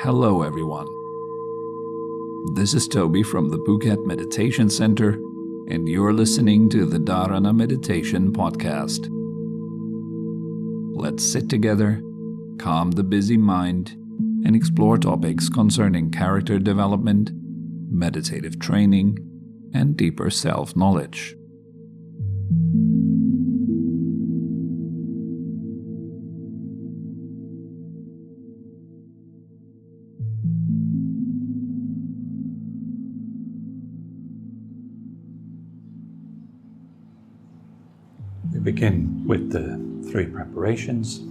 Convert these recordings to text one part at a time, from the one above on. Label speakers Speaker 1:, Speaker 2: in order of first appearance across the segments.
Speaker 1: Hello everyone. This is Tobi from the Phuket Meditation Center, and you're listening to the Dharana Meditation Podcast. Let's sit together, calm the busy mind, and explore topics concerning character development, meditative training, and deeper self-knowledge. We begin with the 3 preparations.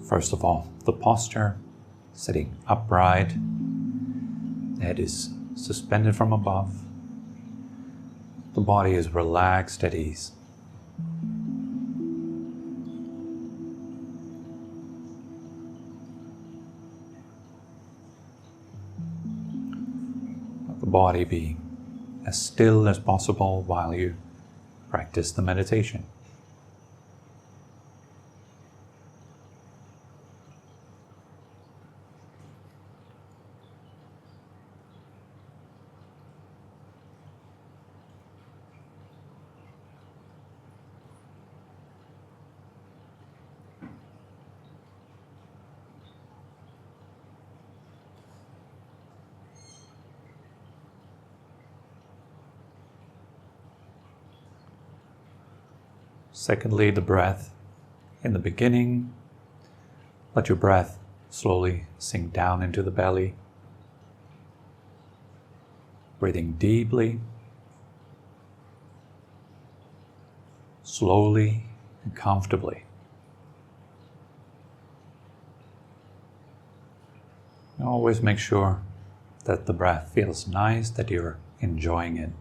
Speaker 1: First of all, the posture, sitting upright. The head is suspended from above. The body is relaxed at ease. Let the body be as still as possible while you practice the meditation. Secondly, the breath. In the beginning, let your breath slowly sink down into the belly, breathing deeply, slowly and comfortably. And always make sure that the breath feels nice, that you're enjoying it.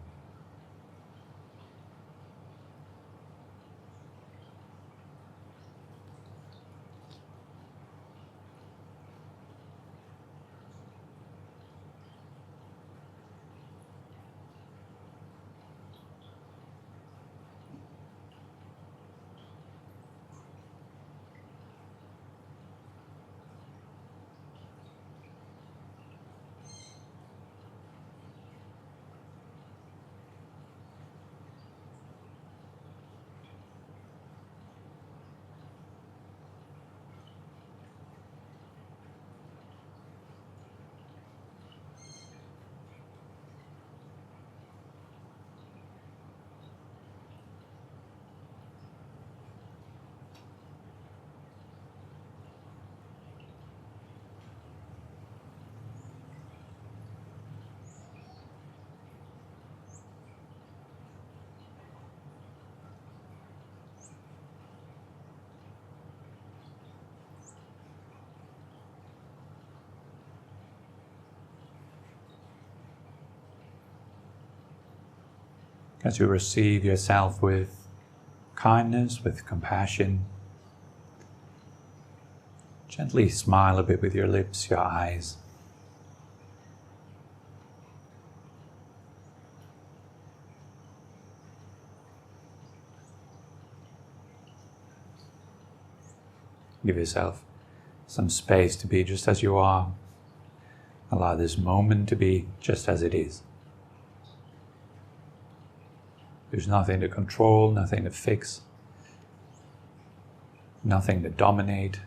Speaker 1: As you receive yourself with kindness, with compassion, gently smile a bit with your lips, your eyes. Give yourself some space to be just as you are. Allow this moment to be just as it is. There's nothing to control, nothing to fix, nothing to dominate.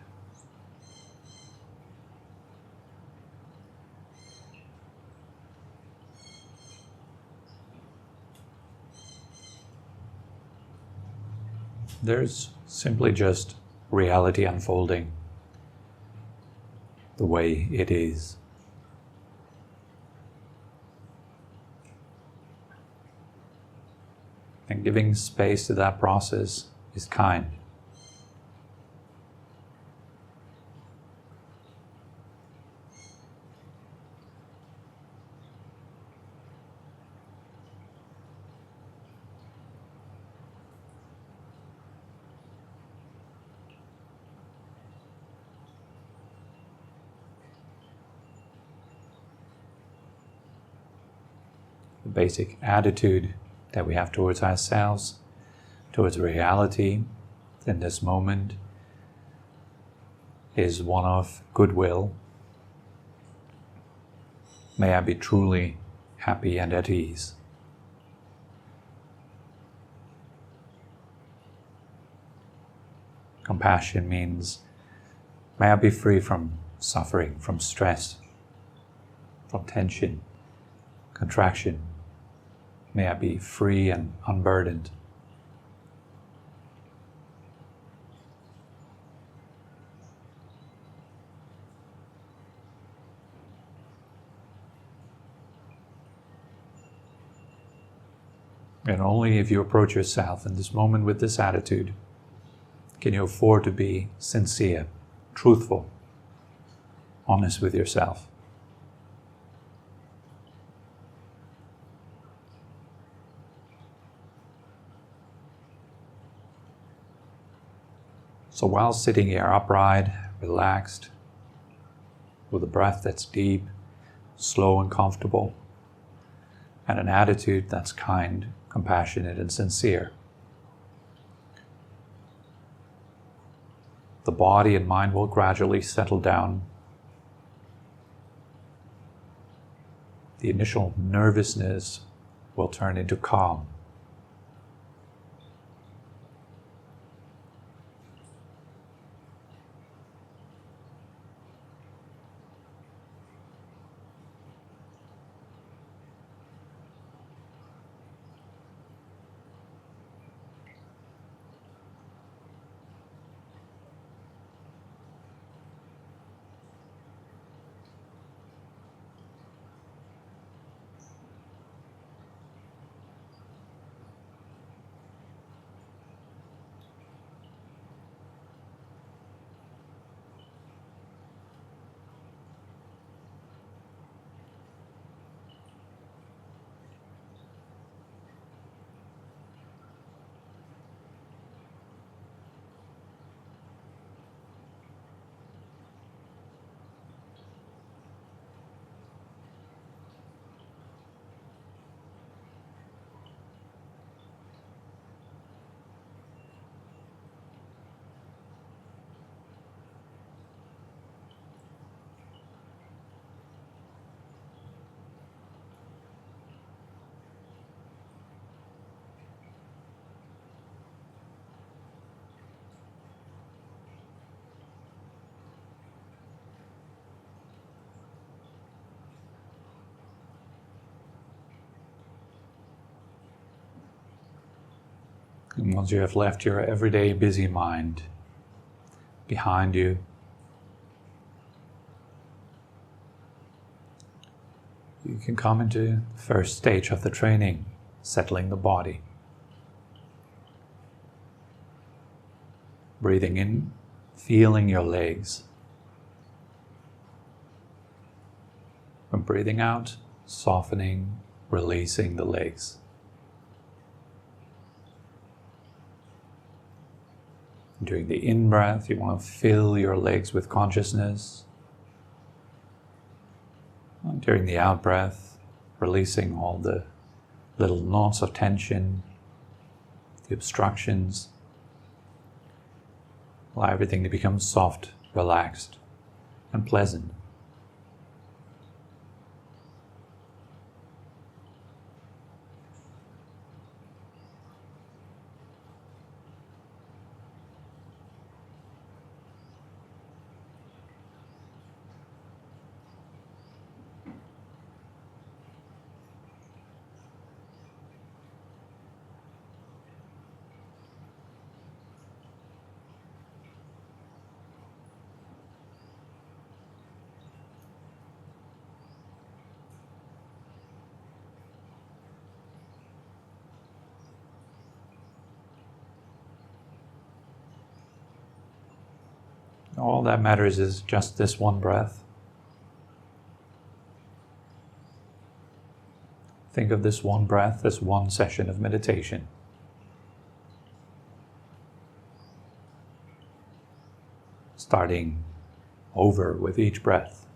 Speaker 1: There's simply just reality unfolding the way it is. And giving space to that process is kind. The basic attitude that we have towards ourselves, towards reality in this moment, is one of goodwill. May I be truly happy and at ease. Compassion means, may I be free from suffering, from stress, from tension, contraction. May I be free and unburdened. And only if you approach yourself in this moment with this attitude can you afford to be sincere, truthful, honest with yourself. So while sitting here upright, relaxed, with a breath that's deep, slow and comfortable, and an attitude that's kind, compassionate and sincere, the body and mind will gradually settle down. The initial nervousness will turn into calm. And once you have left your everyday busy mind behind you, you can come into the first stage of the training, settling the body. Breathing in, feeling your legs. And breathing out, softening, releasing the legs. During the in-breath, you want to fill your legs with consciousness. And during the out-breath, releasing all the little knots of tension, the obstructions. Allow everything to become soft, relaxed, and pleasant. All that matters is just this one breath. Think of this one breath as one session of meditation. Starting over with each breath.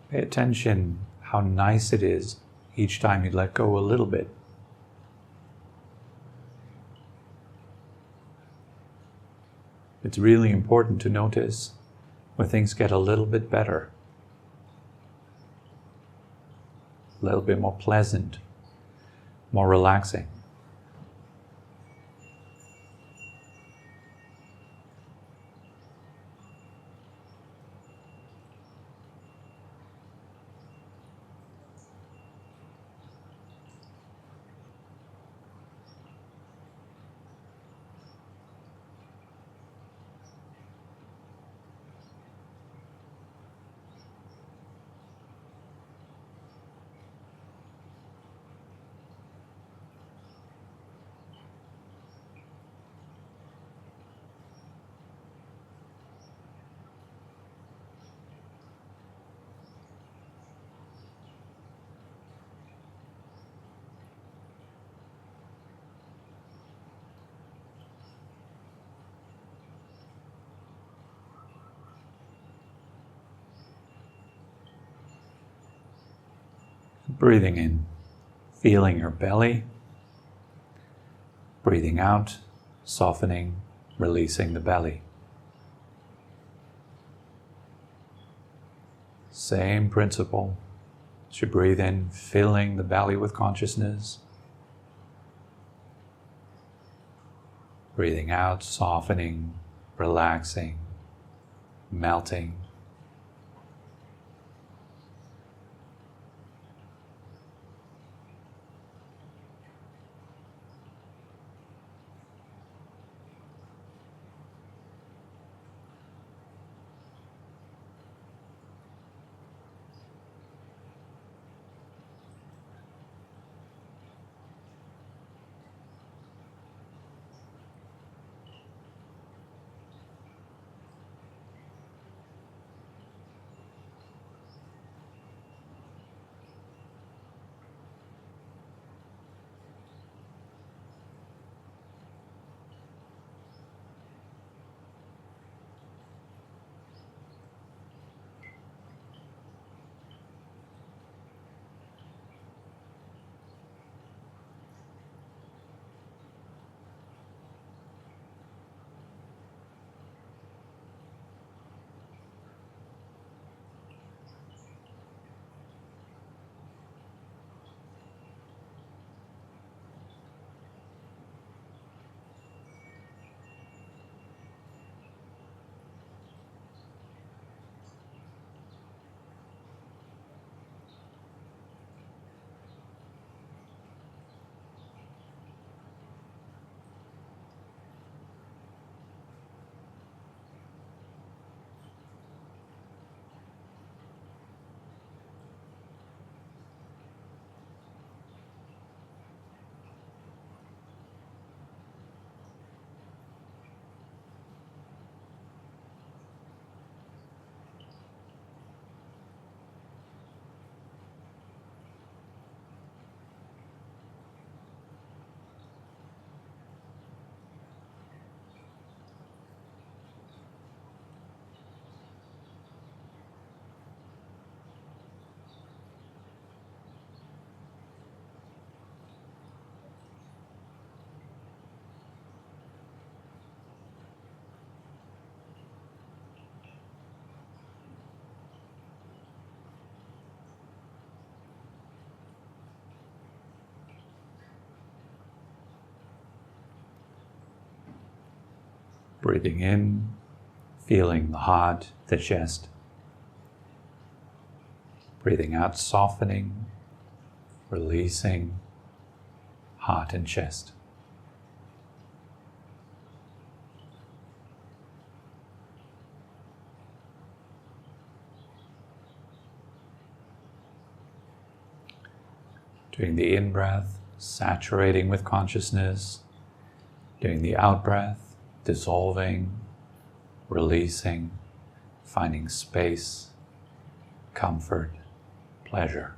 Speaker 1: Pay attention how nice it is each time you let go a little bit. It's really important to notice where things get a little bit better, a little bit more pleasant, more relaxing. Breathing in, feeling your belly. Breathing out, softening, releasing the belly. Same principle. As you breathe in, filling the belly with consciousness. Breathing out, softening, relaxing, melting. Breathing in, feeling the heart, the chest. Breathing out, softening, releasing heart and chest. Doing the in-breath, saturating with consciousness. Doing the out-breath, dissolving, releasing, finding space, comfort, pleasure.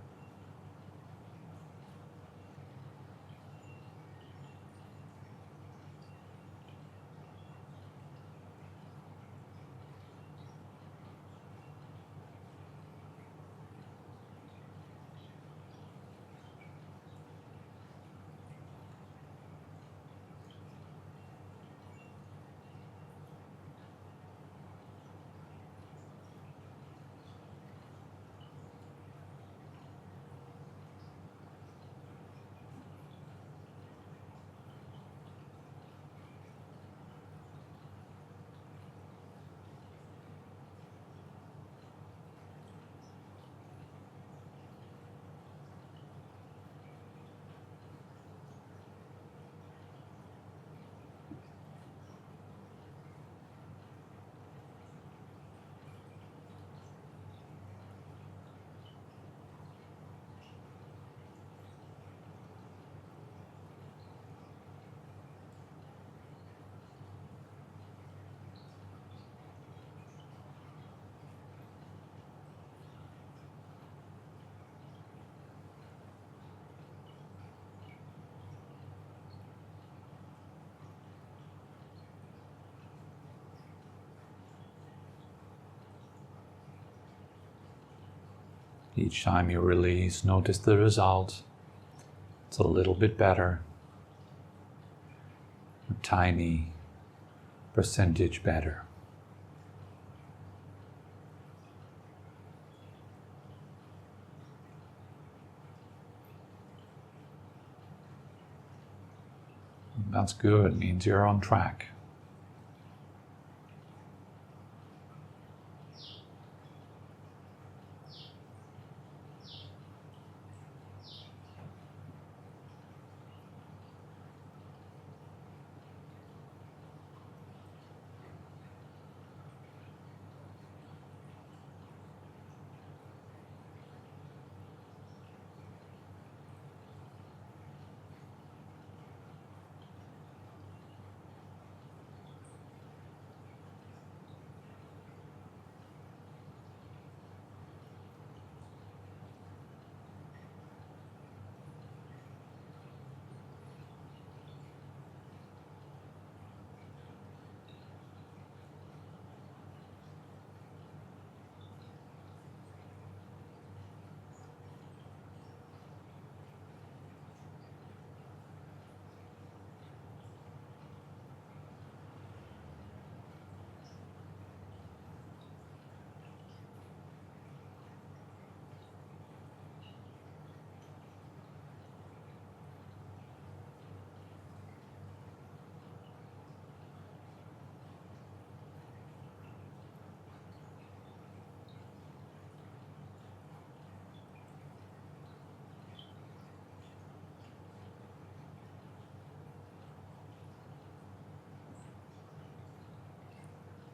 Speaker 1: Each time you release, notice the result. It's a little bit better, a tiny percentage better. That's good, means you're on track.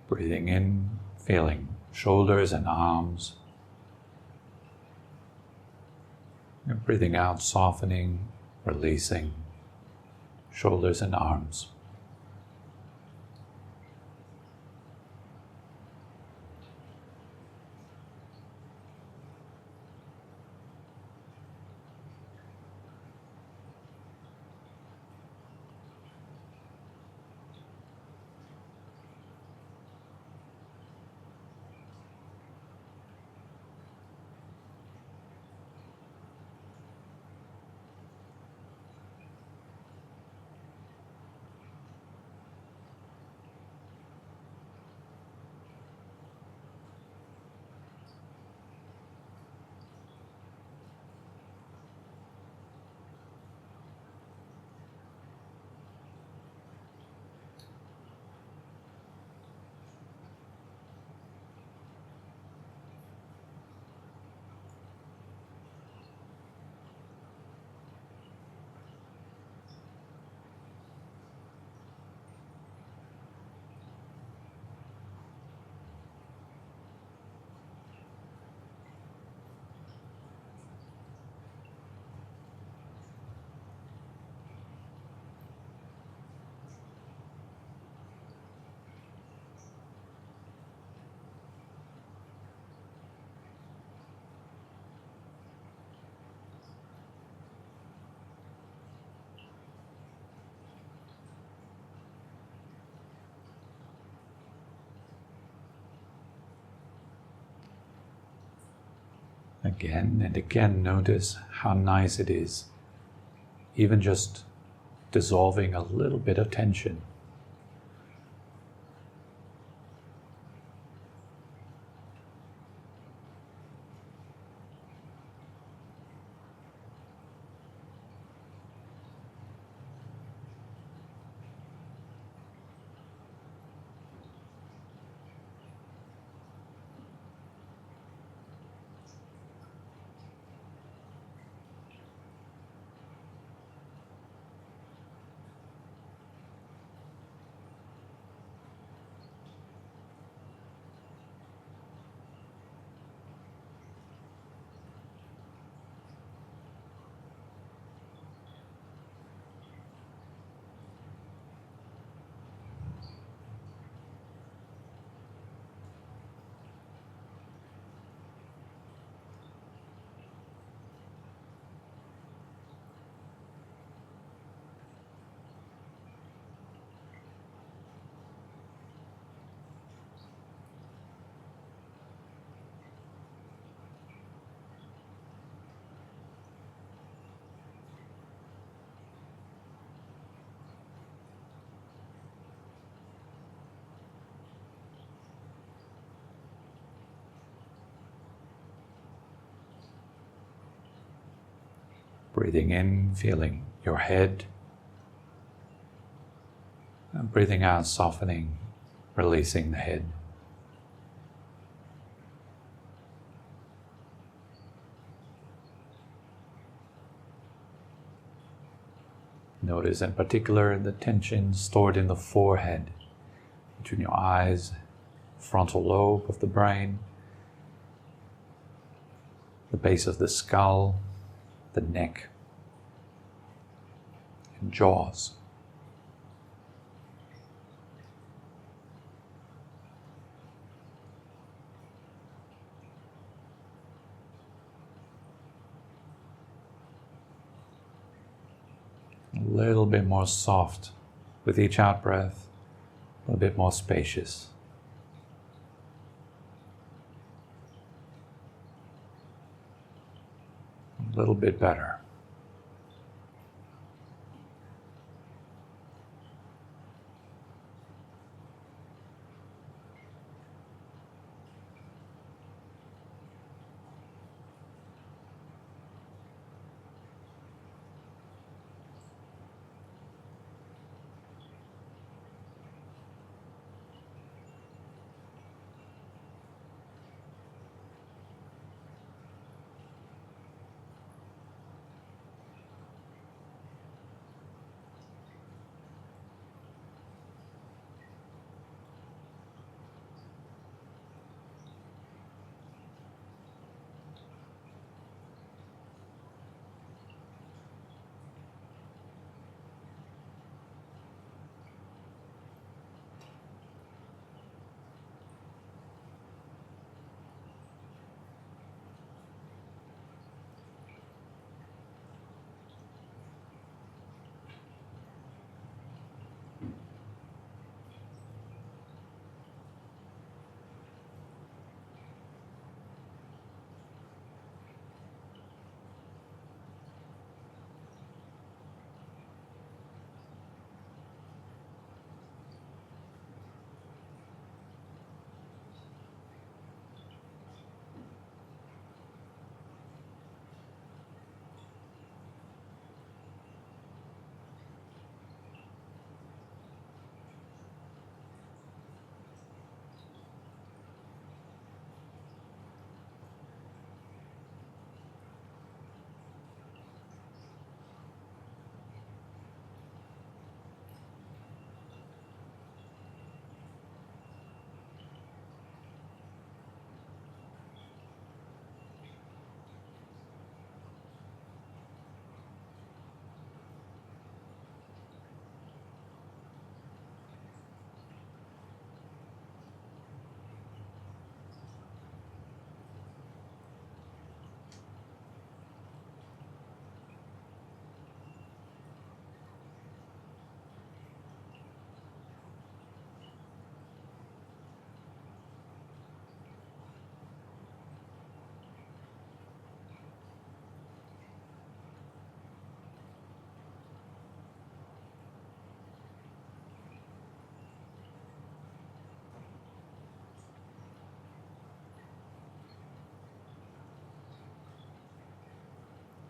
Speaker 1: Breathing in, feeling shoulders and arms. And breathing out, softening, releasing shoulders and arms. Again and again, notice how nice it is, even just dissolving a little bit of tension. Breathing in, feeling your head. And breathing out, softening, releasing the head. Notice in particular the tension stored in the forehead, between your eyes, frontal lobe of the brain, the base of the skull, the neck, and jaws. A little bit more soft with each out breath, a little bit more spacious. A little bit better.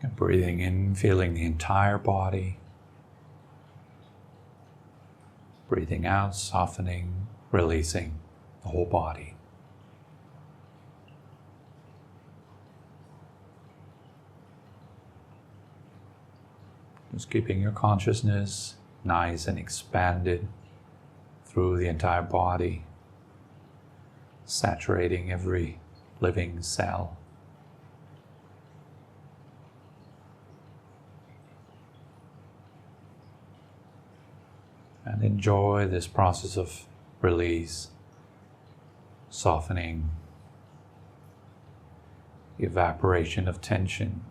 Speaker 1: And breathing in, feeling the entire body. Breathing out, softening, releasing the whole body. Just keeping your consciousness nice and expanded through the entire body, saturating every living cell. And enjoy this process of release, softening, the evaporation of tension.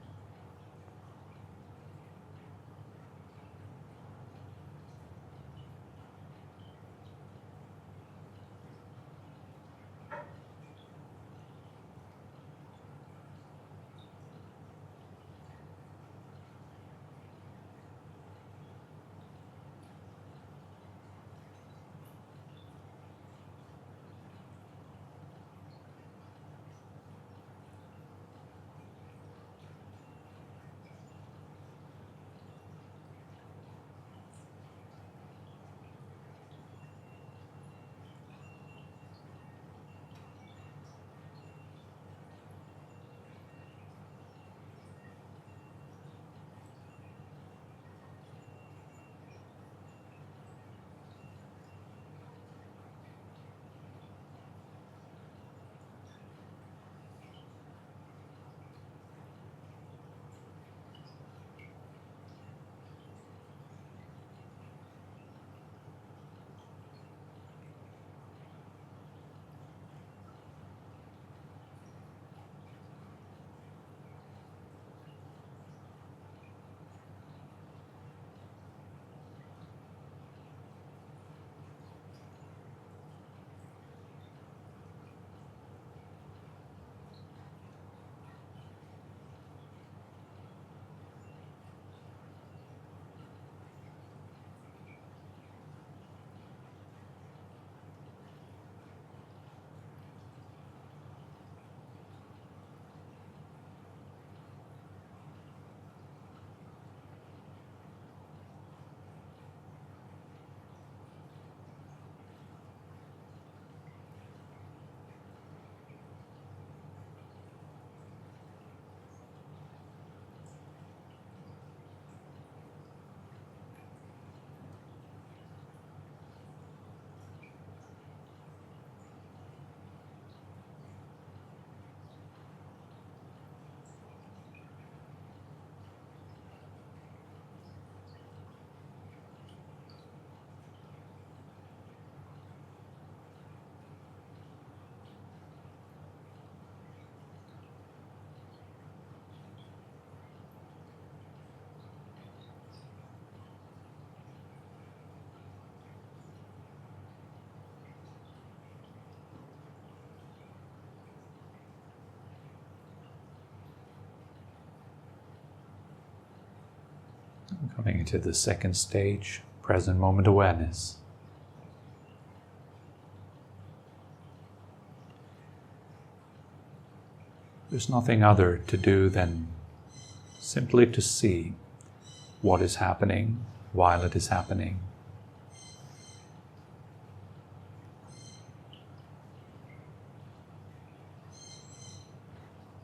Speaker 1: Coming into the second stage, present moment awareness. There's nothing other to do than simply to see what is happening while it is happening.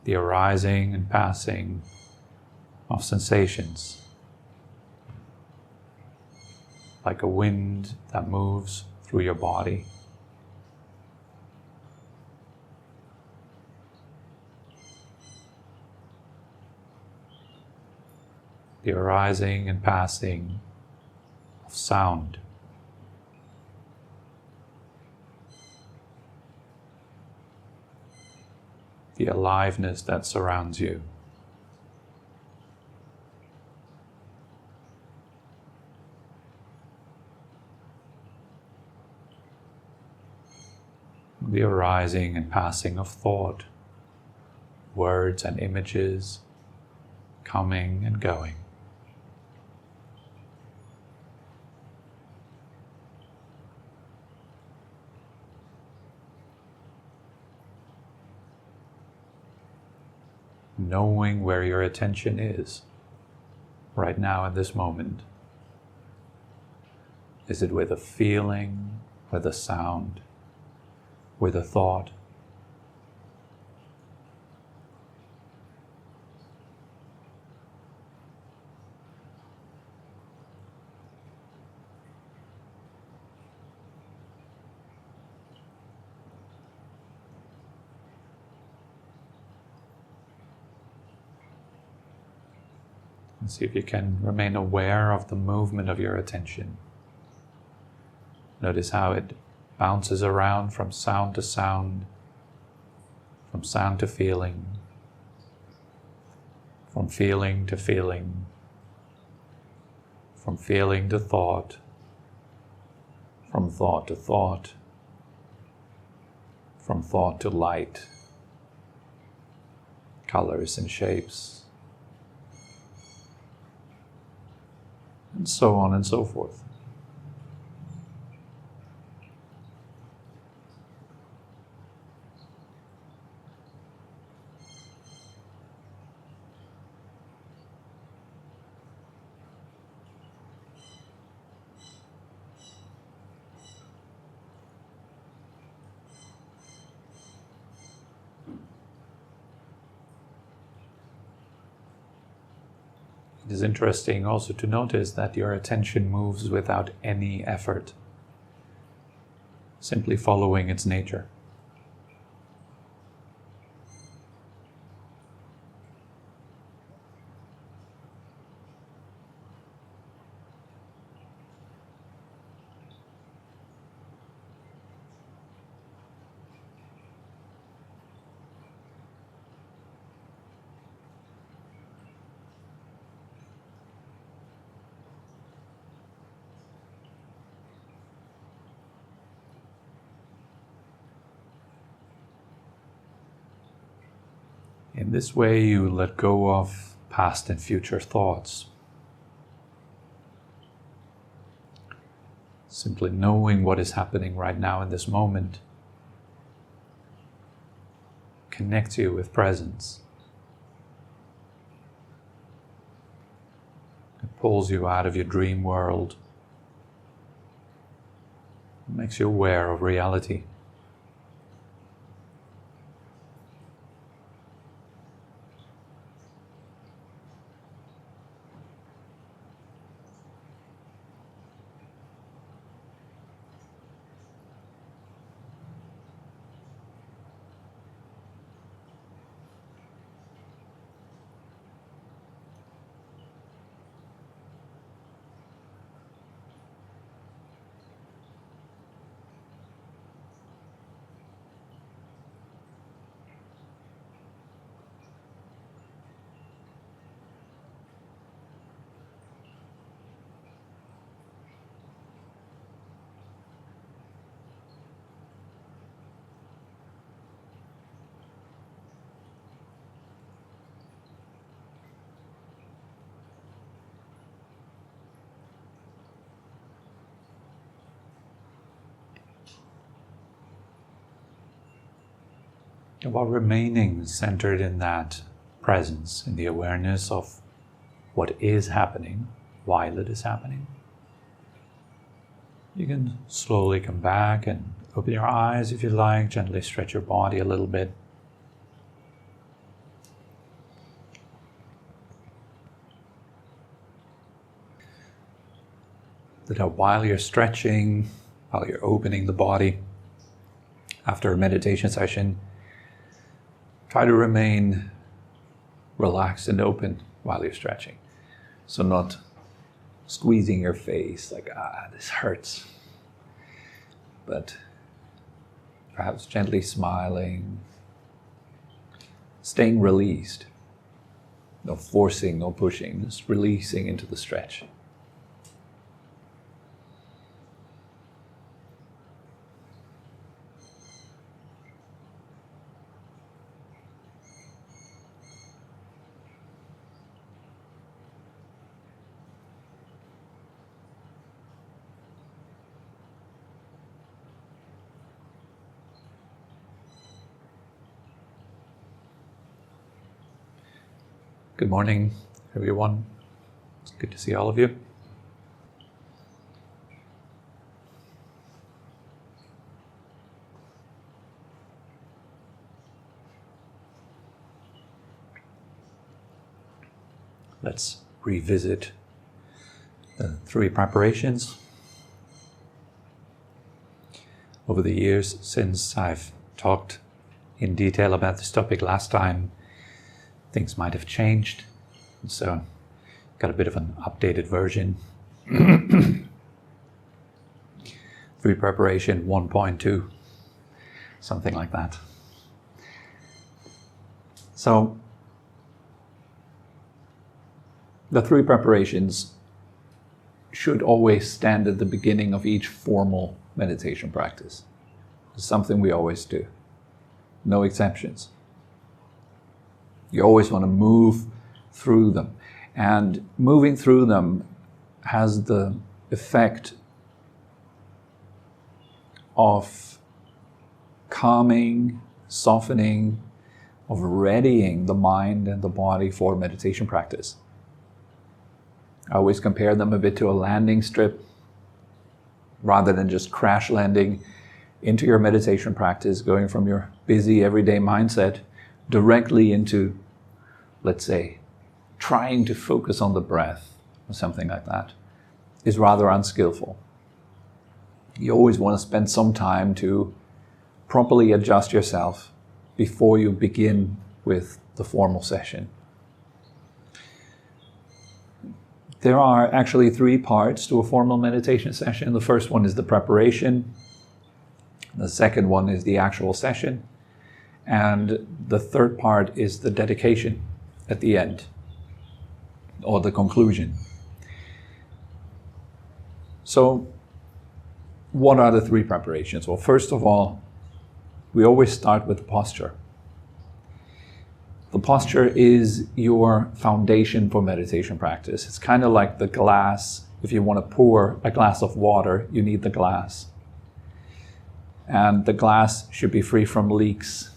Speaker 1: The arising and passing of sensations, like a wind that moves through your body. The arising and passing of sound. The aliveness that surrounds you. The arising and passing of thought, words and images, coming and going. Knowing where your attention is right now in this moment. Is it with a feeling, with a sound, with a thought? And see if you can remain aware of the movement of your attention. Notice how it bounces around from sound to sound, from sound to feeling, from feeling to feeling, from feeling to thought, from thought to thought, from thought to light, colors and shapes, and so on and so forth. It is interesting also to notice that your attention moves without any effort, simply following its nature. In this way, you let go of past and future thoughts. Simply knowing what is happening right now in this moment connects you with presence. It pulls you out of your dream world. It makes you aware of reality. And while remaining centered in that presence, in the awareness of what is happening while it is happening, you can slowly come back and open your eyes if you like, gently stretch your body a little bit. That while you're stretching, while you're opening the body, after a meditation session, try to remain relaxed and open while you're stretching. So not squeezing your face like, this hurts. But perhaps gently smiling, staying released. No forcing, no pushing, just releasing into the stretch. Good morning, everyone. It's good to see all of you. Let's revisit the 3 preparations. Over the years since I've talked in detail about this topic last time, things might have changed, so got a bit of an updated version. 3 preparation 1.2, something like that. So the 3 preparations should always stand at the beginning of each formal meditation practice. It's something we always do, no exceptions. You always want to move through them. And moving through them has the effect of calming, softening, of readying the mind and the body for meditation practice. I always compare them a bit to a landing strip. Rather than just crash landing into your meditation practice, going from your busy everyday mindset directly into, let's say, trying to focus on the breath or something like that, is rather unskillful. You always want to spend some time to properly adjust yourself before you begin with the formal session. There are actually 3 parts to a formal meditation session. The first one is the preparation. The second one is the actual session. And the third part is the dedication at the end, or the conclusion. So, what are the 3 preparations? Well, first of all, we always start with the posture. The posture is your foundation for meditation practice. It's kind of like the glass. If you want to pour a glass of water, you need the glass. And the glass should be free from leaks.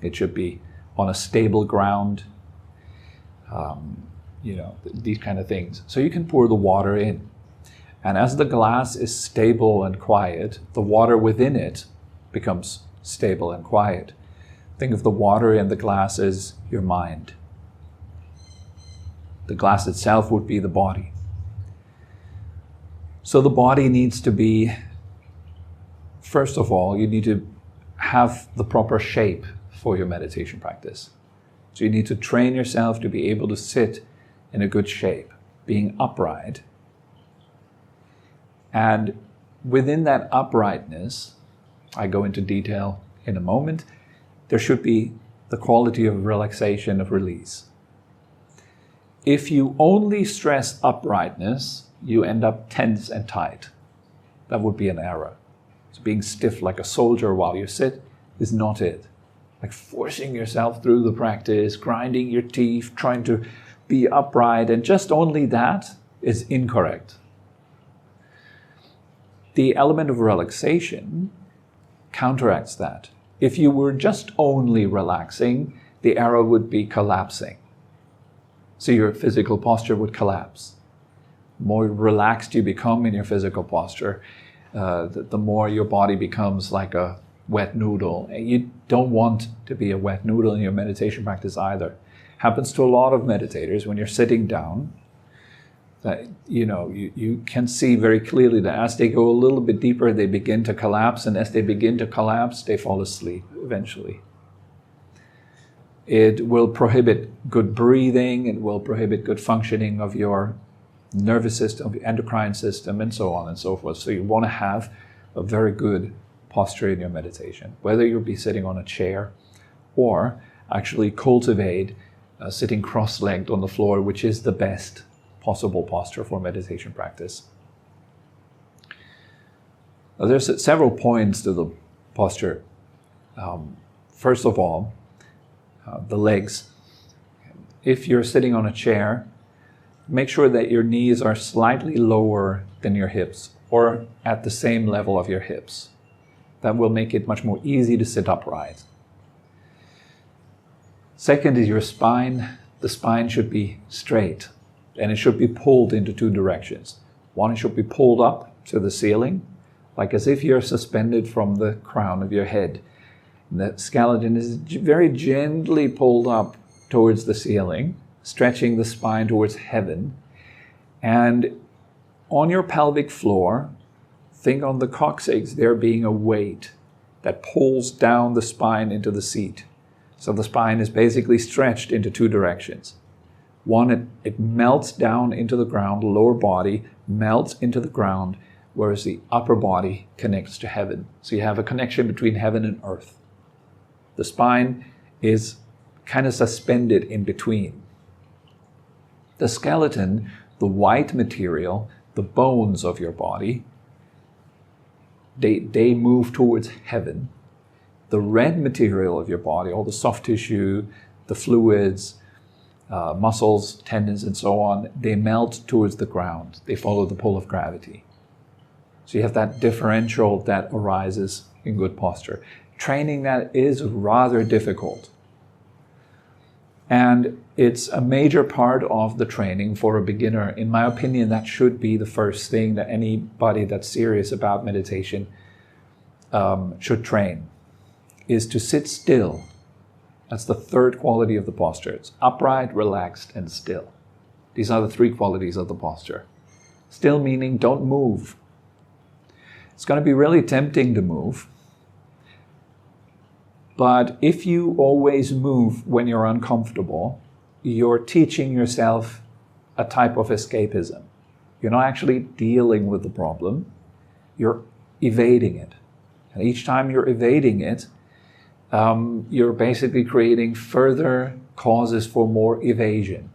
Speaker 1: It should be on a stable ground. These kind of things. So you can pour the water in. And as the glass is stable and quiet, the water within it becomes stable and quiet. Think of the water in the glass as your mind. The glass itself would be the body. So the body needs to be, first of all, you need to have the proper shape for your meditation practice. So you need to train yourself to be able to sit in a good shape, being upright. And within that uprightness, I go into detail in a moment, there should be the quality of relaxation, of release. If you only stress uprightness, you end up tense and tight. That would be an error. So being stiff like a soldier while you sit is not it. Like forcing yourself through the practice, grinding your teeth, trying to be upright, and just only that is incorrect. The element of relaxation counteracts that. If you were just only relaxing, the arrow would be collapsing. So your physical posture would collapse. The more relaxed you become in your physical posture, the more your body becomes like a wet noodle. And you don't want to be a wet noodle in your meditation practice either. Happens to a lot of meditators when you're sitting down. That you can see very clearly that as they go a little bit deeper, they begin to collapse, and as they begin to collapse, they fall asleep eventually. It will prohibit good breathing, it will prohibit good functioning of your nervous system, of your endocrine system, and so on and so forth. So you want to have a very good posture in your meditation, whether you'll be sitting on a chair or actually cultivate sitting cross-legged on the floor, which is the best possible posture for meditation practice. Now, there's several points to the posture. First of all, the legs. If you're sitting on a chair, make sure that your knees are slightly lower than your hips or at the same level of your hips. That will make it much more easy to sit upright. Second is your spine. The spine should be straight, and it should be pulled into two directions. One, it should be pulled up to the ceiling, like as if you're suspended from the crown of your head. And the skeleton is very gently pulled up towards the ceiling, stretching the spine towards heaven. And on your pelvic floor, think on the coccyx there being a weight that pulls down the spine into the seat. So the spine is basically stretched into two directions. One, it melts down into the ground, the lower body melts into the ground, whereas the upper body connects to heaven. So you have a connection between heaven and earth. The spine is kind of suspended in between. The skeleton, the white material, the bones of your body, they move towards heaven. The red material of your body, all the soft tissue, the fluids, muscles, tendons, and so on, they melt towards the ground. They follow the pull of gravity. So you have that differential that arises in good posture. Training that is rather difficult. And it's a major part of the training for a beginner. In my opinion, that should be the first thing that anybody that's serious about meditation should train, is to sit still. That's the third quality of the posture. It's upright, relaxed, and still. These are the three qualities of the posture. Still meaning don't move. It's going to be really tempting to move. But if you always move when you're uncomfortable, you're teaching yourself a type of escapism. You're not actually dealing with the problem. You're evading it. And each time you're evading it, you're basically creating further causes for more evasion.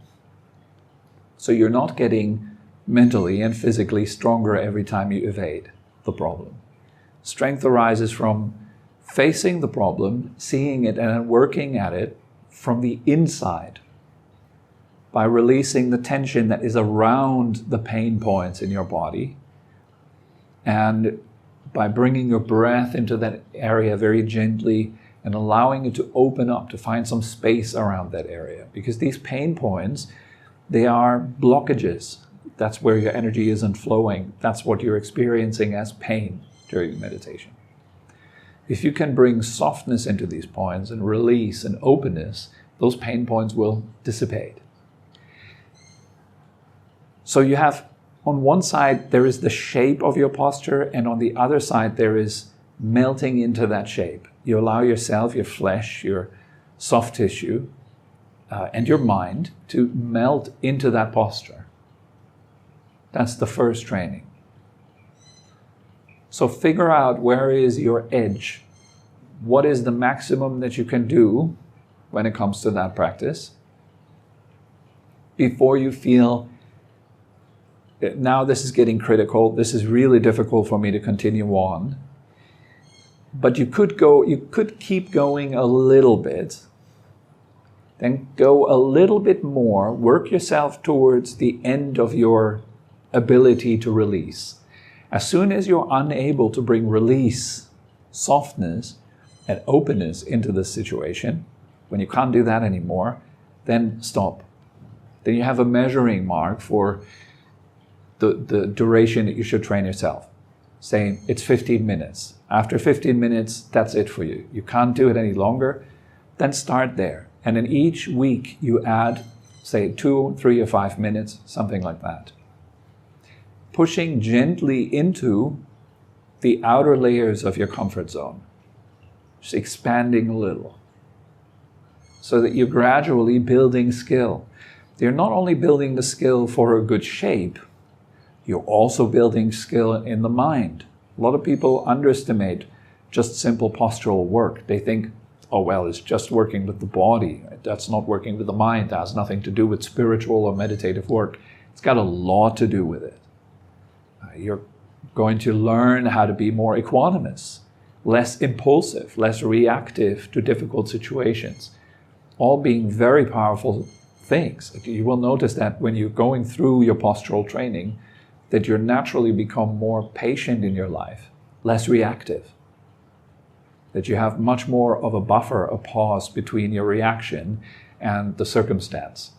Speaker 1: So you're not getting mentally and physically stronger every time you evade the problem. Strength arises from facing the problem, seeing it, and working at it from the inside by releasing the tension that is around the pain points in your body, and by bringing your breath into that area very gently and allowing it to open up, to find some space around that area. Because these pain points, they are blockages. That's where your energy isn't flowing. That's what you're experiencing as pain during meditation. If you can bring softness into these points and release and openness, those pain points will dissipate. So you have, on one side, there is the shape of your posture, and on the other side, there is melting into that shape. You allow yourself, your flesh, your soft tissue, and your mind to melt into that posture. That's the first training. So figure out where is your edge. What is the maximum that you can do when it comes to that practice before you feel, now this is getting critical, this is really difficult for me to continue on. But you could keep going a little bit, then go a little bit more, work yourself towards the end of your ability to release. As soon as you're unable to bring release, softness, and openness into the situation, when you can't do that anymore, then stop. Then you have a measuring mark for the duration that you should train yourself. Saying it's 15 minutes. After 15 minutes, that's it for you. You can't do it any longer, then start there. And in each week you add, say, 2, 3, or 5 minutes, something like that. Pushing gently into the outer layers of your comfort zone. Just expanding a little. So that you're gradually building skill. You're not only building the skill for a good shape, you're also building skill in the mind. A lot of people underestimate just simple postural work. They think, oh well, it's just working with the body. That's not working with the mind. That has nothing to do with spiritual or meditative work. It's got a lot to do with it. You're going to learn how to be more equanimous, less impulsive, less reactive to difficult situations. All being very powerful things. You will notice that when you're going through your postural training, that you naturally become more patient in your life, less reactive. That you have much more of a buffer, a pause between your reaction and the circumstance.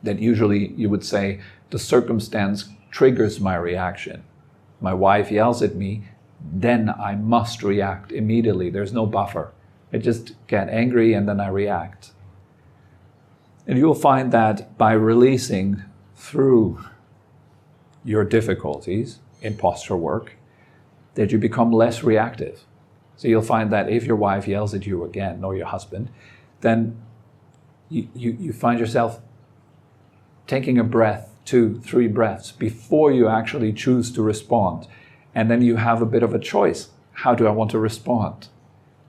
Speaker 1: That usually you would say, the circumstance triggers my reaction. My wife yells at me, then I must react immediately. There's no buffer. I just get angry and then I react. And you'll find that by releasing through your difficulties in posture work, that you become less reactive. So you'll find that if your wife yells at you again, or your husband, then you find yourself taking a breath, 2, 3 breaths, before you actually choose to respond. And then you have a bit of a choice. How do I want to respond?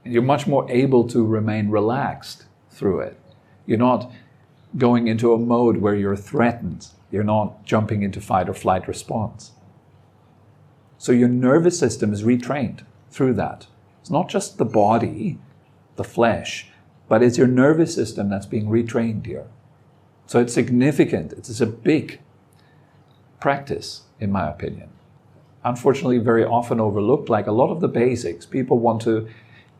Speaker 1: And you're much more able to remain relaxed through it. You're not going into a mode where you're threatened. You're not jumping into fight or flight response. So your nervous system is retrained through that. It's not just the body, the flesh, but it's your nervous system that's being retrained here. So it's significant. It's a big practice, in my opinion. Unfortunately, very often overlooked, like a lot of the basics. People want to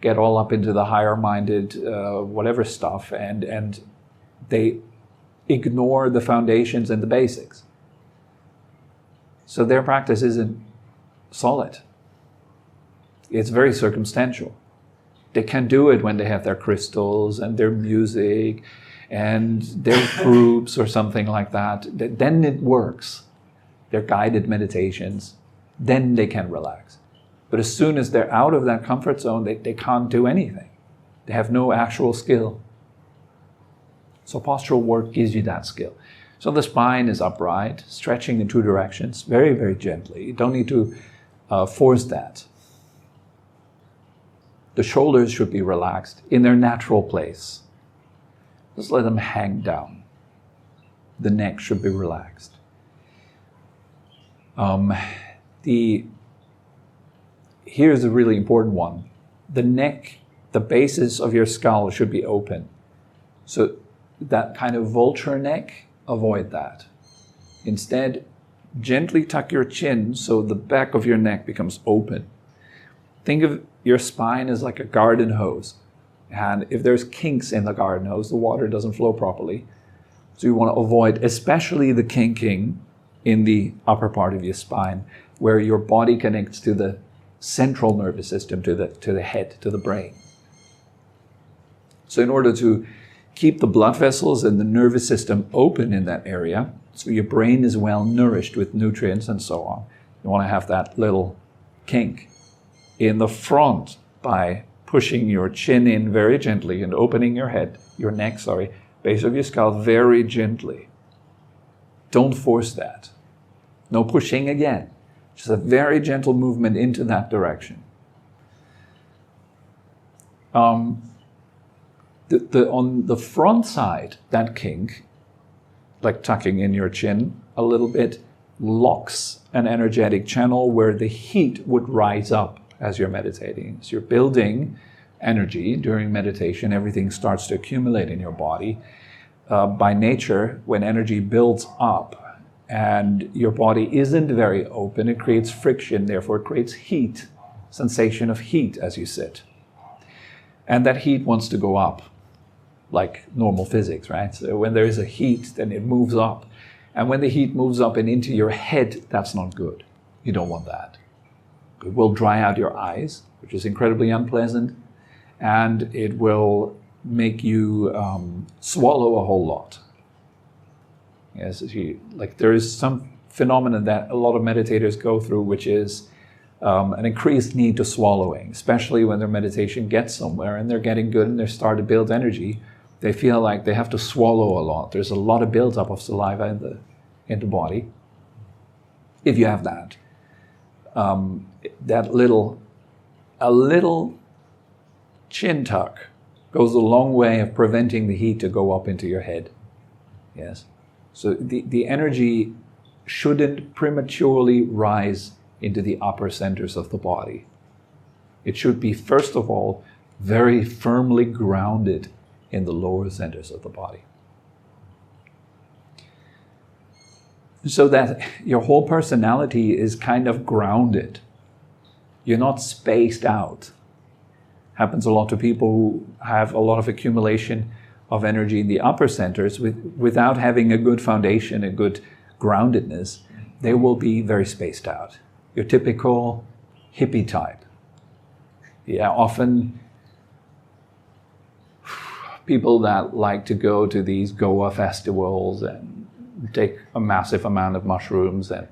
Speaker 1: get all up into the higher-minded whatever stuff, and they ignore the foundations and the basics. So their practice isn't solid. It's very circumstantial. They can do it when they have their crystals and their music and their groups or something like that. Then it works. Their guided meditations. Then they can relax. But as soon as they're out of that comfort zone, they can't do anything. They have no actual skill. So postural work gives you that skill. So the spine is upright, stretching in 2 directions, very, very gently. You don't need to force that. The shoulders should be relaxed in their natural place. Just let them hang down. The neck should be relaxed. Here's a really important one. The neck, the basis of your skull should be open. So that kind of vulture neck, avoid that. Instead, gently tuck your chin so the back of your neck becomes open. Think of your spine as like a garden hose. And if there's kinks in the garden hose, the water doesn't flow properly. So you want to avoid, especially the kinking in the upper part of your spine, where your body connects to the central nervous system, to the head, to the brain. So in order to keep the blood vessels and the nervous system open in that area, so your brain is well nourished with nutrients and so on, you want to have that little kink in the front by pushing your chin in very gently and opening your head, your neck, base of your skull very gently. Don't force that. No pushing again. Just a very gentle movement into that direction. On the front side, that kink, like tucking in your chin a little bit, locks an energetic channel where the heat would rise up as you're meditating. So you're building energy during meditation. Everything starts to accumulate in your body. By nature, when energy builds up and your body isn't very open, it creates friction, therefore it creates heat. sensation of heat as you sit. And that heat wants to go up, like normal physics, right? So when there is a heat, then it moves up. And when the heat moves up and into your head, that's not good. You don't want that. It will dry out your eyes, which is incredibly unpleasant, and it will make you swallow a whole lot. Yes, there is some phenomenon that a lot of meditators go through, which is an increased need to swallowing, especially when their meditation gets somewhere and they're getting good and they start to build energy. They feel like they have to swallow a lot. There's a lot of buildup of saliva in the body. If you have that, a little chin tuck goes a long way of preventing the heat to go up into your head. Yes. So the energy shouldn't prematurely rise into the upper centers of the body. It should be, first of all, very firmly grounded in the lower centers of the body. So that your whole personality is kind of grounded. You're not spaced out. Happens a lot to people who have a lot of accumulation of energy in the upper centers without having a good foundation, a good groundedness. They will be very spaced out. Your typical hippie type. Yeah, often people that like to go to these Goa festivals and take a massive amount of mushrooms and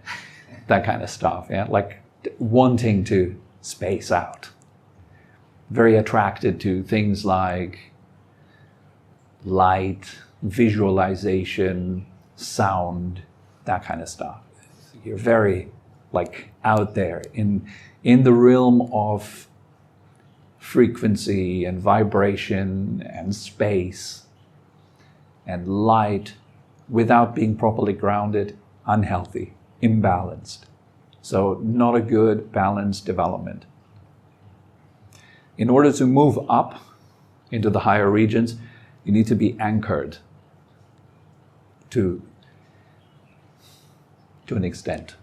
Speaker 1: that kind of stuff. Yeah, like wanting to space out. Very attracted to things like light, visualization, sound, that kind of stuff. You're very out there in the realm of frequency and vibration and space and light without being properly grounded, unhealthy, imbalanced. So not a good balanced development. In order to move up into the higher regions, you need to be anchored to an extent.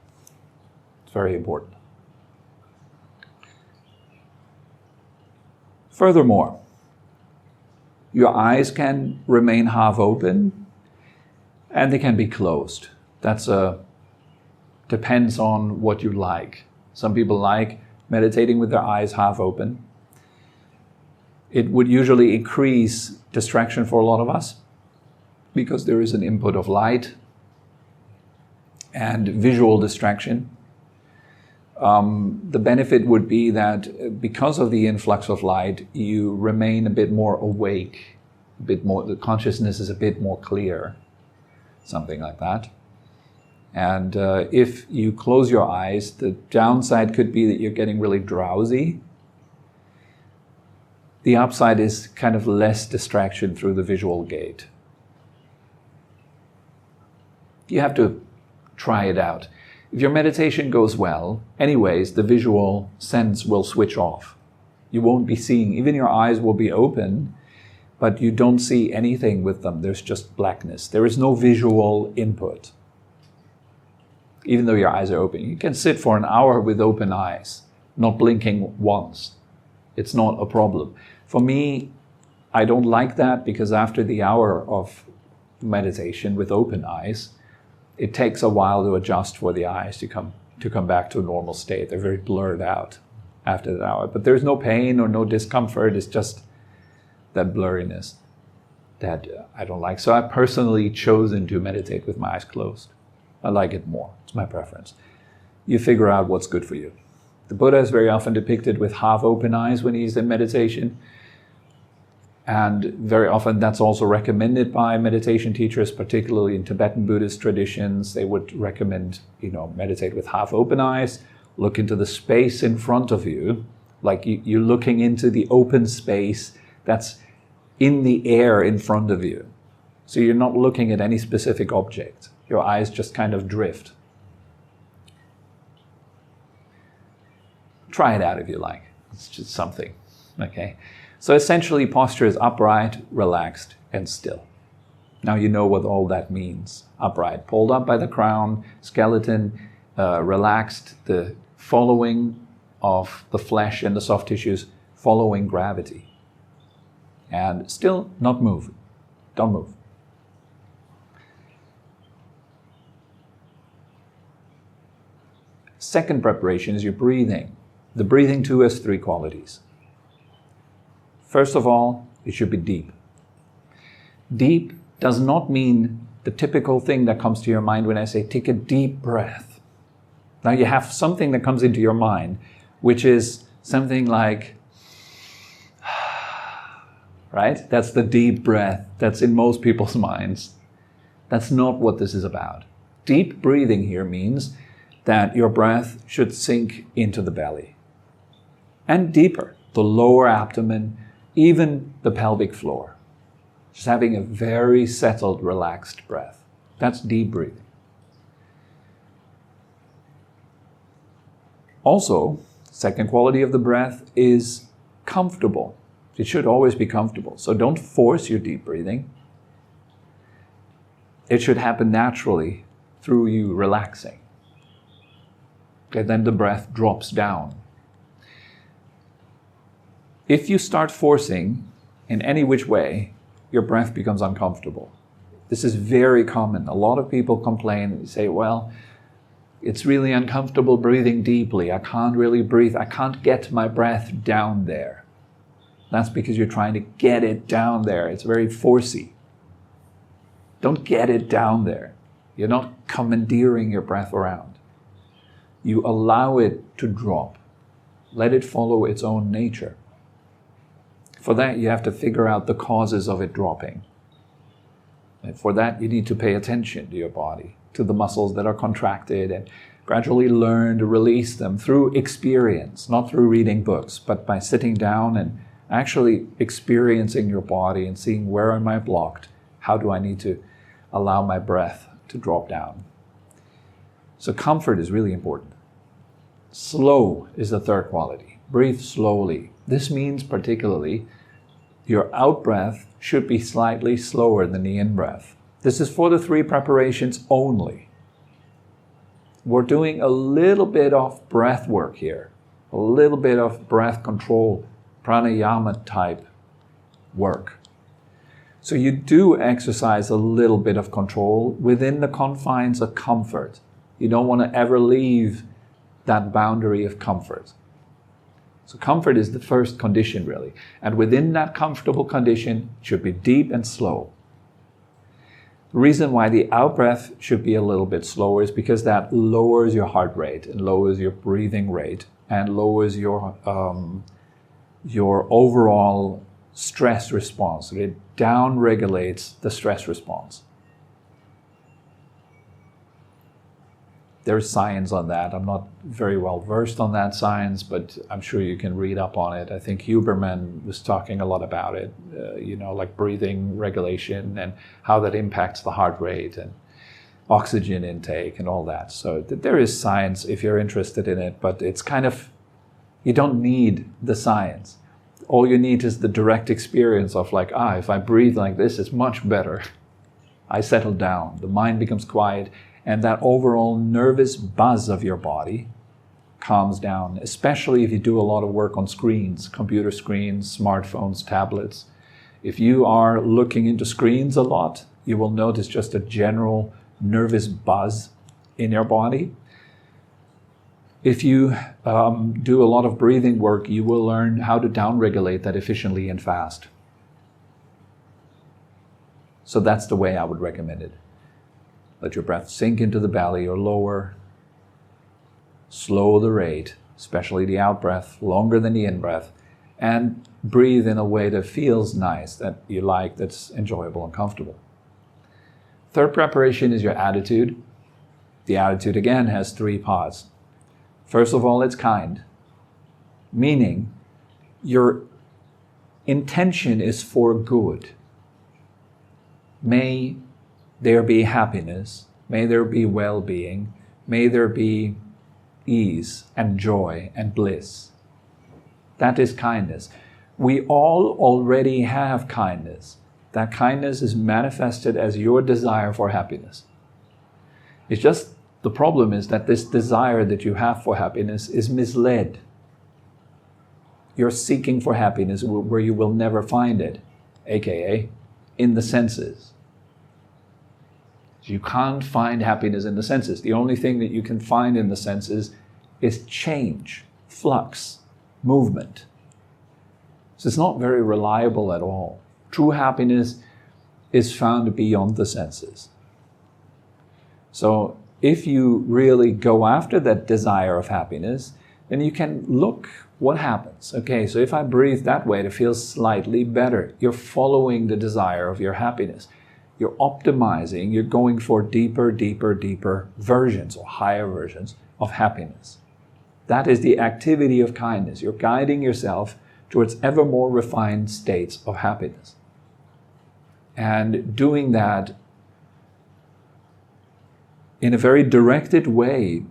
Speaker 1: It's very important. Furthermore, your eyes can remain half open and they can be closed. That's depends on what you like. Some people like meditating with their eyes half open. It would usually increase distraction for a lot of us because there is an input of light and visual distraction. The benefit would be that because of the influx of light, you remain a bit more awake, a bit more, the consciousness is a bit more clear, something like that. And if you close your eyes, the downside could be that you're getting really drowsy. The upside is kind of less distraction through the visual gate. You have to try it out. If your meditation goes well, anyways, the visual sense will switch off. You won't be seeing, even your eyes will be open, but you don't see anything with them. There's just blackness. There is no visual input. Even though your eyes are open. You can sit for an hour with open eyes, not blinking once. It's not a problem. For me, I don't like that because after the hour of meditation with open eyes, it takes a while to adjust for the eyes to come back to a normal state. They're very blurred out after that hour. But there's no pain or no discomfort. It's just that blurriness that I don't like. So I've personally chosen to meditate with my eyes closed. I like it more. It's my preference. You figure out what's good for you. The Buddha is very often depicted with half open eyes when he's in meditation. And very often that's also recommended by meditation teachers, particularly in Tibetan Buddhist traditions. They would recommend, meditate with half open eyes, look into the space in front of you, like you're looking into the open space that's in the air in front of you. So you're not looking at any specific object. Your eyes just kind of drift. Try it out if you like. It's just something, okay? So essentially, posture is upright, relaxed, and still. Now you know what all that means. Upright, pulled up by the crown, skeleton, relaxed, the following of the flesh and the soft tissues following gravity. And still not move. Don't move. Second preparation is your breathing. The breathing too has 3 qualities. First of all, it should be deep. Deep does not mean the typical thing that comes to your mind when I say take a deep breath. Now you have something that comes into your mind, which is something like, right? That's the deep breath that's in most people's minds. That's not what this is about. Deep breathing here means that your breath should sink into the belly and deeper, the lower abdomen, even the pelvic floor. Just having a very settled, relaxed breath. That's deep breathing. Also, second quality of the breath is comfortable. It should always be comfortable. So don't force your deep breathing. It should happen naturally through you relaxing. Okay, then the breath drops down. If you start forcing in any which way, your breath becomes uncomfortable. This is very common. A lot of people complain and say, well, it's really uncomfortable breathing deeply. I can't really breathe. I can't get my breath down there. That's because you're trying to get it down there. It's very forcey. Don't get it down there. You're not commandeering your breath around. You allow it to drop. Let it follow its own nature. For that, you have to figure out the causes of it dropping. And for that, you need to pay attention to your body, to the muscles that are contracted, and gradually learn to release them through experience, not through reading books, but by sitting down and actually experiencing your body and seeing where am I blocked, how do I need to allow my breath to drop down. So comfort is really important. Slow is the third quality. Breathe slowly. This means particularly your out-breath should be slightly slower than the in-breath. This is for the 3 preparations only. We're doing a little bit of breath work here, a little bit of breath control, pranayama type work. So you do exercise a little bit of control within the confines of comfort. You don't want to ever leave that boundary of comfort. So comfort is the first condition really. And within that comfortable condition, it should be deep and slow. The reason why the out-breath should be a little bit slower is because that lowers your heart rate and lowers your breathing rate and lowers your overall stress response. It down-regulates the stress response. There's science on that. I'm not very well versed on that science, but I'm sure you can read up on it. I think Huberman was talking a lot about it, like breathing regulation and how that impacts the heart rate and oxygen intake and all that. So there is science if you're interested in it, but it's kind of, you don't need the science. All you need is the direct experience of like, if I breathe like this, it's much better. I settle down, the mind becomes quiet, and that overall nervous buzz of your body calms down, especially if you do a lot of work on screens, computer screens, smartphones, tablets. If you are looking into screens a lot, you will notice just a general nervous buzz in your body. If you do a lot of breathing work, you will learn how to downregulate that efficiently and fast. So that's the way I would recommend it. Let your breath sink into the belly or lower. Slow the rate, especially the out-breath, longer than the in-breath. And breathe in a way that feels nice, that you like, that's enjoyable and comfortable. Third preparation is your attitude. The attitude, again, has 3 parts. First of all, it's kind, meaning your intention is for good. May there be happiness, may there be well-being, may there be ease and joy and bliss. That is kindness. We all already have kindness. That kindness is manifested as your desire for happiness. It's just the problem is that this desire that you have for happiness is misled.
Speaker 2: you're seeking for happiness where you will never find it, aka in the senses. You can't find happiness in the senses. The only thing that you can find in the senses is change, flux, movement. So it's not very reliable at all. True happiness is found beyond the senses. So if you really go after that desire of happiness, then you can look what happens. Okay, so if I breathe that way, it feels slightly better. You're following the desire of your happiness. You're optimizing, you're going for deeper, deeper, deeper versions or higher versions of happiness. That is the activity of kindness. You're guiding yourself towards ever more refined states of happiness. And doing that in a very directed way,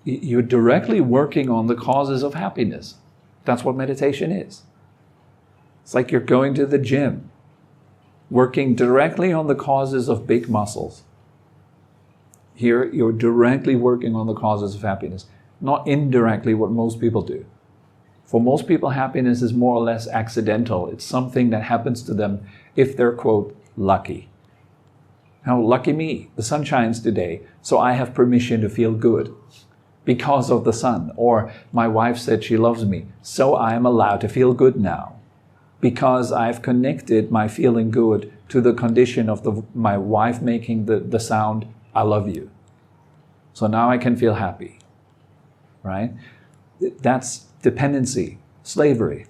Speaker 2: you're directly working on the causes of happiness. That's what meditation is. It's like you're going to the gym, working directly on the causes of big muscles. Here, you're directly working on the causes of happiness, not indirectly what most people do. For most people, happiness is more or less accidental. It's something that happens to them if they're, quote, lucky. Now, lucky me, the sun shines today, so I have permission to feel good because of the sun. Or my wife said she loves me, so I am allowed to feel good now because I've connected my feeling good to the condition of my wife making the sound, I love you. So now I can feel happy, right? That's dependency, slavery.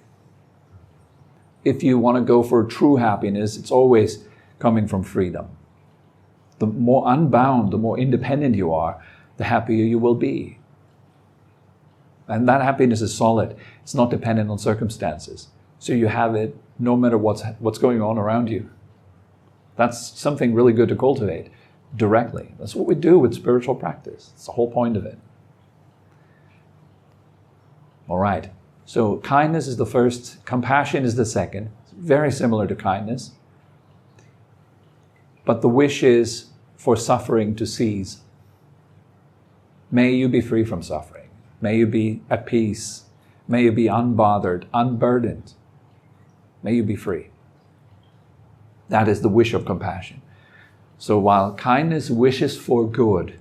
Speaker 2: If you want to go for true happiness, it's always coming from freedom. The more unbound, the more independent you are, the happier you will be. And that happiness is solid. It's not dependent on circumstances. So you have it no matter what's going on around you. That's something really good to cultivate directly. That's what we do with spiritual practice. It's the whole point of it. All right. So kindness is the first, compassion is the second. It's very similar to kindness. But the wish is for suffering to cease. May you be free from suffering. May you be at peace. May you be unbothered, unburdened. May you be free. That is the wish of compassion. So while kindness wishes for good,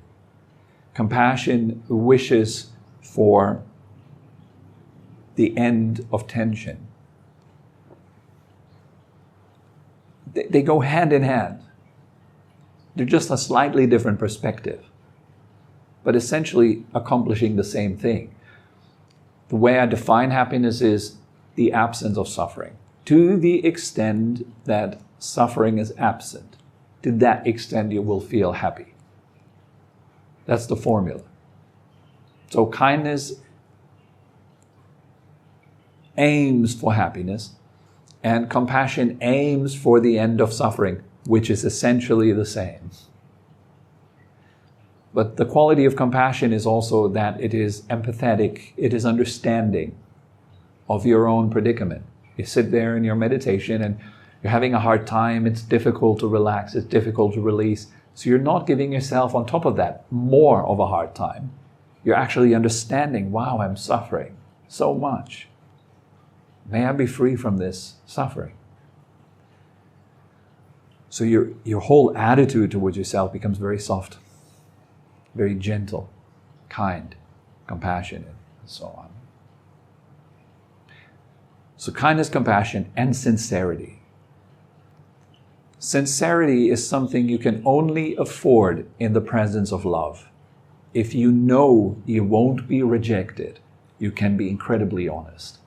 Speaker 2: compassion wishes for the end of tension. They go hand in hand. They're just a slightly different perspective, but essentially accomplishing the same thing. The way I define happiness is the absence of suffering. To the extent that suffering is absent, to that extent you will feel happy. That's the formula. So kindness aims for happiness, and compassion aims for the end of suffering, which is essentially the same. But the quality of compassion is also that it is empathetic, it is understanding of your own predicament. You sit there in your meditation and you're having a hard time, it's difficult to relax, it's difficult to release. So you're not giving yourself on top of that more of a hard time. You're actually understanding, wow, I'm suffering so much. May I be free from this suffering. So your whole attitude towards yourself becomes very soft, very gentle, kind, compassionate, and so on. So kindness, compassion, and sincerity. Sincerity is something you can only afford in the presence of love. If you know you won't be rejected, you can be incredibly honest.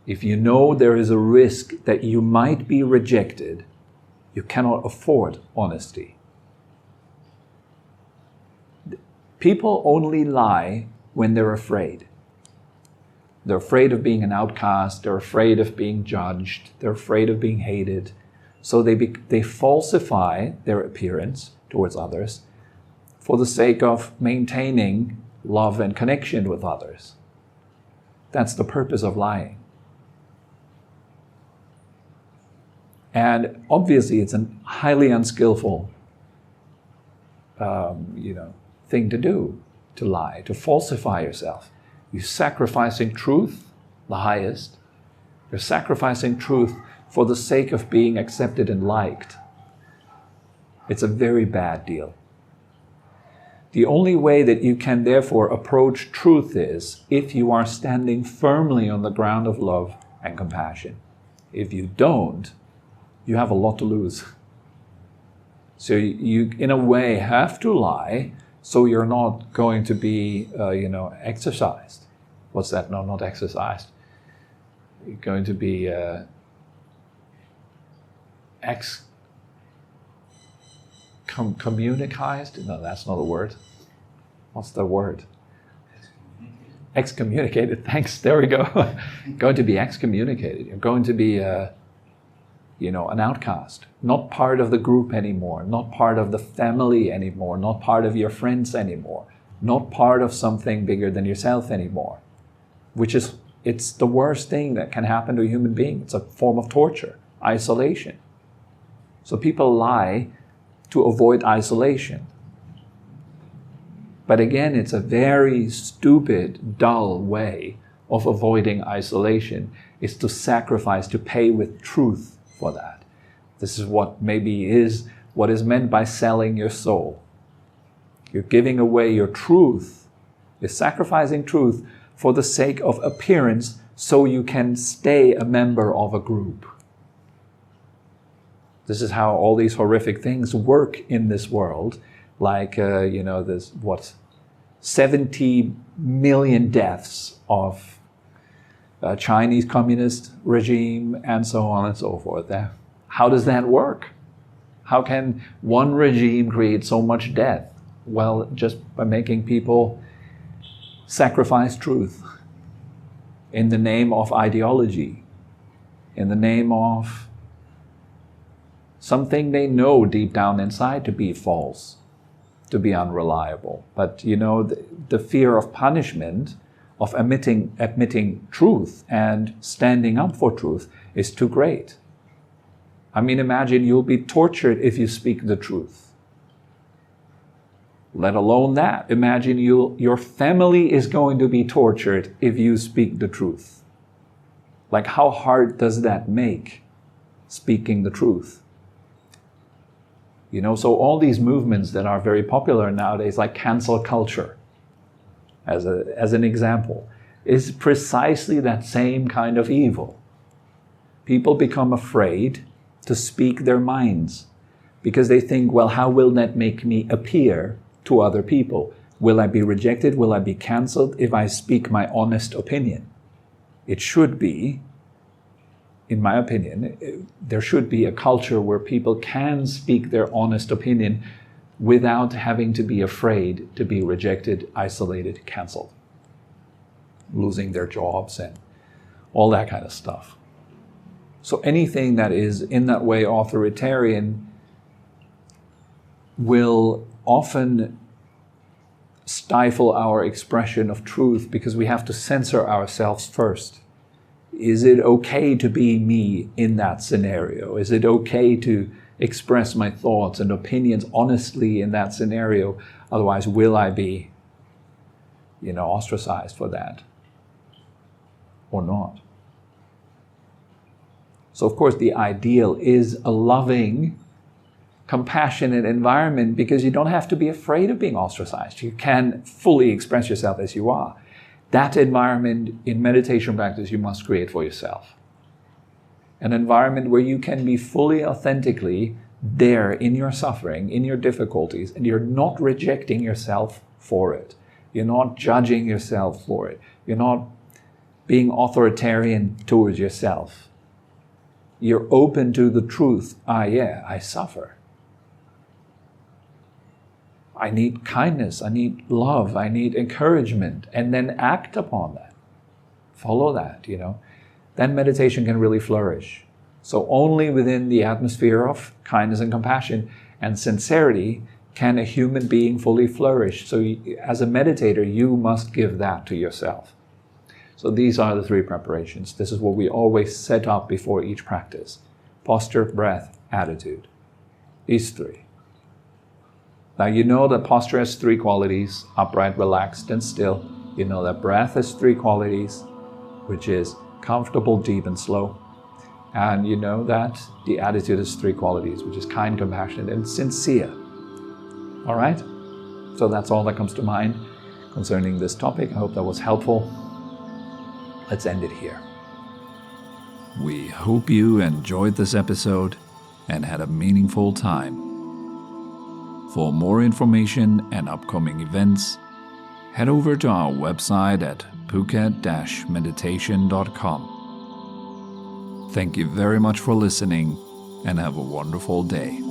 Speaker 2: If you know there is a risk that you might be rejected, you cannot afford honesty. People only lie when they're afraid. They're afraid of being an outcast, they're afraid of being judged, they're afraid of being hated. So they falsify their appearance towards others for the sake of maintaining love and connection with others. That's the purpose of lying. And obviously it's a highly unskillful thing to do, to lie, to falsify yourself. You're sacrificing truth the highest. You're sacrificing truth for the sake of being accepted and liked. It's a very bad deal. The only way that you can therefore approach truth is if you are standing firmly on the ground of love and compassion. If you don't, you have a lot to lose. So you, in a way, have to lie so you're not going to be, exercised. What's that? No, not exercised. You're going to be communicized? No, that's not a word. What's the word? Excommunicated. Thanks. There we go. Going to be excommunicated. You're going to be, an outcast. Not part of the group anymore. Not part of the family anymore. Not part of your friends anymore. Not part of something bigger than yourself anymore. It's the worst thing that can happen to a human being. It's a form of torture, isolation. So people lie to avoid isolation. But again, it's a very stupid, dull way of avoiding isolation, is to sacrifice, to pay with truth for that. This is what is meant by selling your soul. You're giving away your truth. You're sacrificing truth for the sake of appearance so you can stay a member of a group. This is how all these horrific things work in this world. Like, 70 million deaths of Chinese communist regime and so on and so forth. How does that work? How can one regime create so much death? Well, just by making people sacrifice truth in the name of ideology, in the name of something they know deep down inside to be false, to be unreliable. But the fear of punishment, of admitting truth and standing up for truth is too great. I mean, imagine you'll be tortured if you speak the truth. Let alone that. Imagine your family is going to be tortured if you speak the truth. Like, how hard does that make, speaking the truth? So all these movements that are very popular nowadays, like cancel culture, as an example, is precisely that same kind of evil. People become afraid to speak their minds because they think, well, how will that make me appear to other people? Will I be rejected? Will I be cancelled if I speak my honest opinion? It should be, in my opinion, there should be a culture where people can speak their honest opinion without having to be afraid to be rejected, isolated, cancelled, losing their jobs and all that kind of stuff. So anything that is in that way authoritarian will often stifle our expression of truth because we have to censor ourselves first. Is it okay to be me in that scenario? Is it okay to express my thoughts and opinions honestly in that scenario? Otherwise, will I be, ostracized for that or not? So, of course, the ideal is a loving, compassionate environment because you don't have to be afraid of being ostracized. You can fully express yourself as you are. That environment in meditation practice you must create for yourself. An environment where you can be fully authentically there in your suffering, in your difficulties, and you're not rejecting yourself for it. You're not judging yourself for it. You're not being authoritarian towards yourself. You're open to the truth. I suffer. I need kindness, I need love, I need encouragement, and then act upon that. Follow that, Then meditation can really flourish. So only within the atmosphere of kindness and compassion and sincerity can a human being fully flourish. So as a meditator, you must give that to yourself. So these are the 3 preparations. This is what we always set up before each practice. Posture, breath, attitude. These 3. Now you know that posture has 3 qualities: upright, relaxed, and still. You know that breath has 3 qualities, which is comfortable, deep, and slow. And you know that the attitude is 3 qualities, which is kind, compassionate, and sincere. All right? So that's all that comes to mind concerning this topic. I hope that was helpful. Let's end it here.
Speaker 3: We hope you enjoyed this episode and had a meaningful time. For more information and upcoming events, head over to our website at phuket-meditation.com. Thank you very much for listening and have a wonderful day.